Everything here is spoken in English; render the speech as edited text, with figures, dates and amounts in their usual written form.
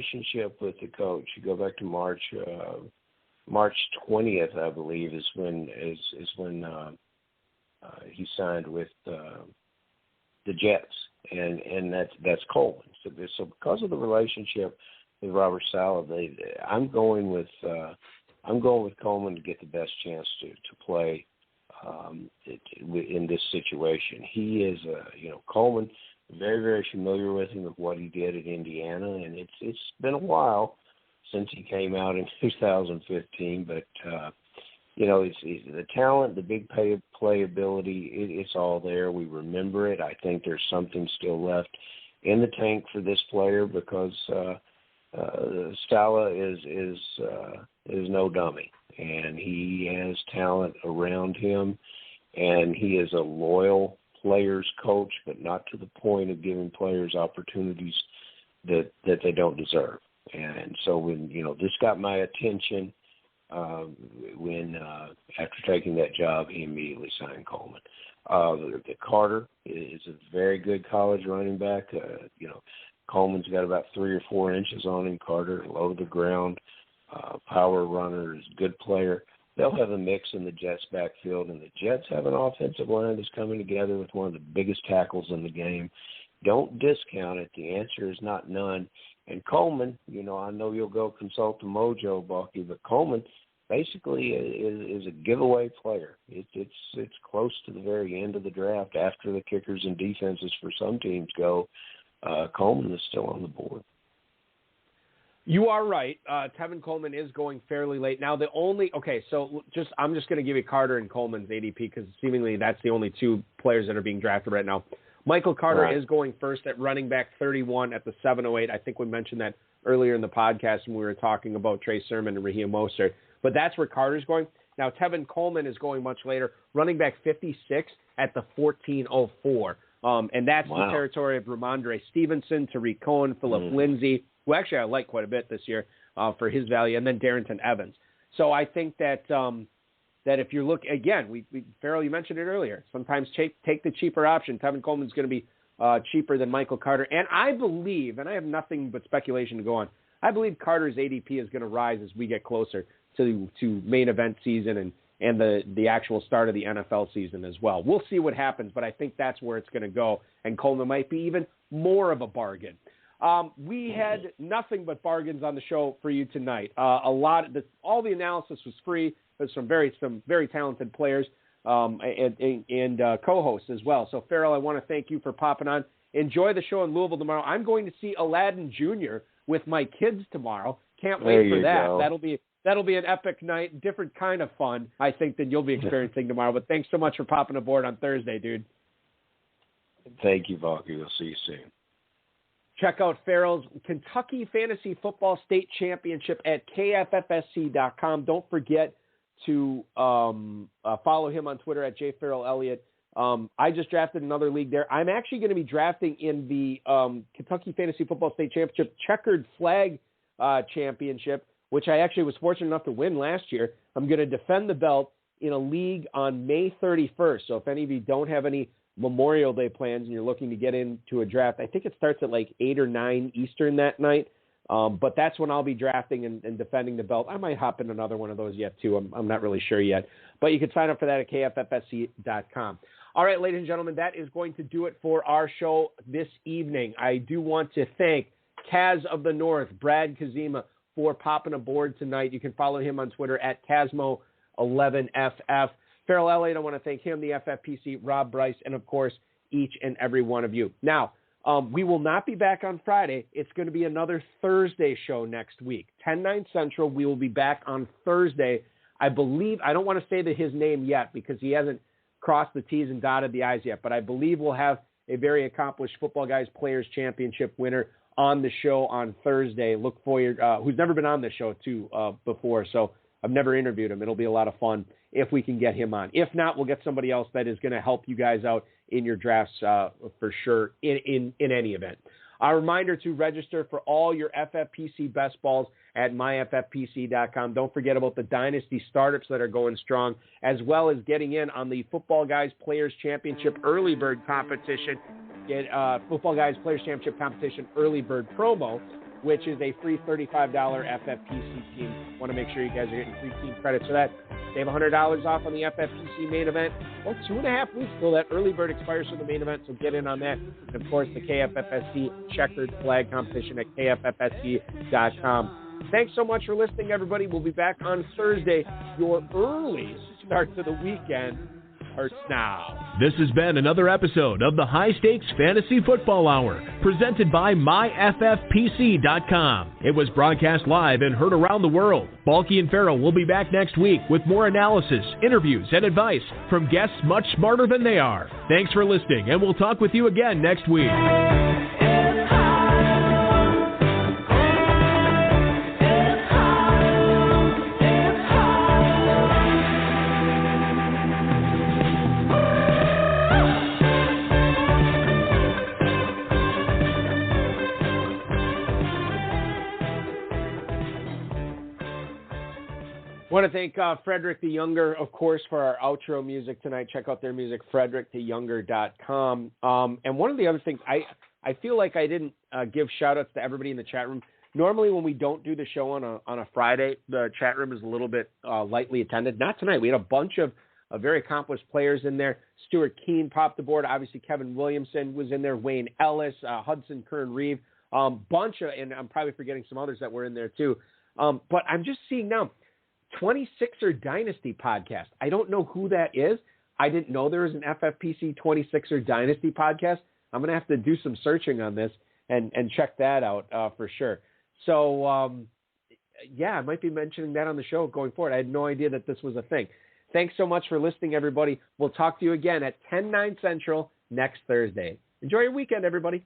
relationship with the coach, you go back to March 20th, I believe, is when he signed with the Jets, and that's Coleman. So because of the relationship with Robert Saleh, I'm going with Coleman to get the best chance to play in this situation. He is Coleman, very, very familiar with him, with what he did at Indiana, and it's been a while since he came out in 2015, but it's the talent, the big playability, it's all there. We remember it. I think there's something still left in the tank for this player because Saleh is no dummy, and he has talent around him, and he is a loyal players coach, but not to the point of giving players opportunities that they don't deserve. And so when this got my attention, when after taking that job, he immediately signed Coleman. Carter is a very good college running back. Coleman's got about 3 or 4 inches on him. Carter, low to the ground, power runner, is a good player. They'll have a mix in the Jets' backfield, and the Jets have an offensive line that's coming together with one of the biggest tackles in the game. Don't discount it. The answer is not none. And Coleman, I know you'll go consult the mojo, Balky, but Coleman basically is a giveaway player. It's close to the very end of the draft after the kickers and defenses for some teams go. Coleman is still on the board. You are right. Tevin Coleman is going fairly late. Now, I'm just going to give you Carter and Coleman's ADP because seemingly that's the only 2 players that are being drafted right now. Michael Carter is going first at running back 31 at the 708. I think we mentioned that earlier in the podcast when we were talking about Trey Sermon and Raheem Mostert. But that's where Carter's going. Now, Tevin Coleman is going much later, running back 56 at the 1404. And that's the territory of Ramondre Stevenson, Tariq Cohen, Phillip Lindsay, who actually I like quite a bit this year for his value, and then Darrington Evans. So I think that that if you look, again, Farrell, you mentioned it earlier, sometimes take the cheaper option. Tevin Coleman's going to be cheaper than Michael Carter. And I believe, and I have nothing but speculation to go on, I believe Carter's ADP is going to rise as we get closer to main event season and the actual start of the NFL season as well. We'll see what happens, but I think that's where it's going to go, and Coleman might be even more of a bargain. We had nothing but bargains on the show for you tonight. All the analysis was free. There's some very talented players and co-hosts as well. So, Farrell, I want to thank you for popping on. Enjoy the show in Louisville tomorrow. I'm going to see Aladdin Jr. with my kids tomorrow. Can't wait for that. Go. That'll be an epic night, different kind of fun, I think, than you'll be experiencing tomorrow. But thanks so much for popping aboard on Thursday, dude. Thank you, Balky. We'll see you soon. Check out Farrell's Kentucky Fantasy Football State Championship at KFFSC.com. Don't forget to follow him on Twitter at JFarrellElliott. I just drafted another league there. I'm actually going to be drafting in the Kentucky Fantasy Football State Championship Checkered Flag Championship, which I actually was fortunate enough to win last year. I'm going to defend the belt in a league on May 31st. So if any of you don't have any Memorial Day plans and you're looking to get into a draft, I think it starts at like 8 or 9 Eastern that night. But that's when I'll be drafting and defending the belt. I might hop in another one of those yet, too. I'm not really sure yet. But you can sign up for that at KFFSC.com. All right, ladies and gentlemen, that is going to do it for our show this evening. I do want to thank Kaz of the North, Brad Kezema, for popping aboard tonight. You can follow him on Twitter at Kazmo11FF. Farrell Elliott, I want to thank him, the FFPC, Rob Bryce, and, of course, each and every one of you. Now, we will not be back on Friday. It's going to be another Thursday show next week. 10/9 Central, we will be back on Thursday. I believe, I don't want to say his name yet because he hasn't crossed the T's and dotted the I's yet, but I believe we'll have a very accomplished Football Guys Players Championship winner on the show on Thursday. Look forward, who's never been on the show too before, so I've never interviewed him. It'll be a lot of fun if we can get him on. If not, we'll get somebody else that is going to help you guys out in your drafts for sure in any event. A reminder to register for all your FFPC best balls at myffpc.com. Don't forget about the Dynasty startups that are going strong, as well as getting in on the Football Guys Players Championship Early Bird Competition. Get Football Guys Players Championship Competition Early Bird promo. which is a free $35 FFPC team. Want to make sure you guys are getting free team credits for that. Save $100 off on the FFPC main event. Well, 2.5 weeks till that early bird expires for the main event, so get in on that. And, of course, the KFFSC checkered flag competition at KFFSC.com. Thanks so much for listening, everybody. We'll be back on Thursday. Your early start to the weekend starts now. This has been another episode of the High Stakes Fantasy Football Hour, presented by MyFFPC.com. It was broadcast live and heard around the world. Balky and Farrell will be back next week with more analysis, interviews, and advice from guests much smarter than they are. Thanks for listening, and we'll talk with you again next week. I want to thank Frederick the Younger, of course, for our outro music tonight. Check out their music, fredericktheyounger.com. And one of the other things, I feel like I didn't give shout-outs to everybody in the chat room. Normally when we don't do the show on a Friday, the chat room is a little bit lightly attended. Not tonight. We had a bunch of very accomplished players in there. Stuart Keene popped the board. Obviously, Kevin Williamson was in there. Wayne Ellis, Hudson Kern-Reeve. Bunch of, and I'm probably forgetting some others that were in there too. But I'm just seeing now, 26er Dynasty podcast. I don't know who that is. I didn't know there was an FFPC 26er Dynasty podcast. I'm going to have to do some searching on this and check that out for sure. So, I might be mentioning that on the show going forward. I had no idea that this was a thing. Thanks so much for listening, everybody. We'll talk to you again at 10/9 Central next Thursday. Enjoy your weekend, everybody.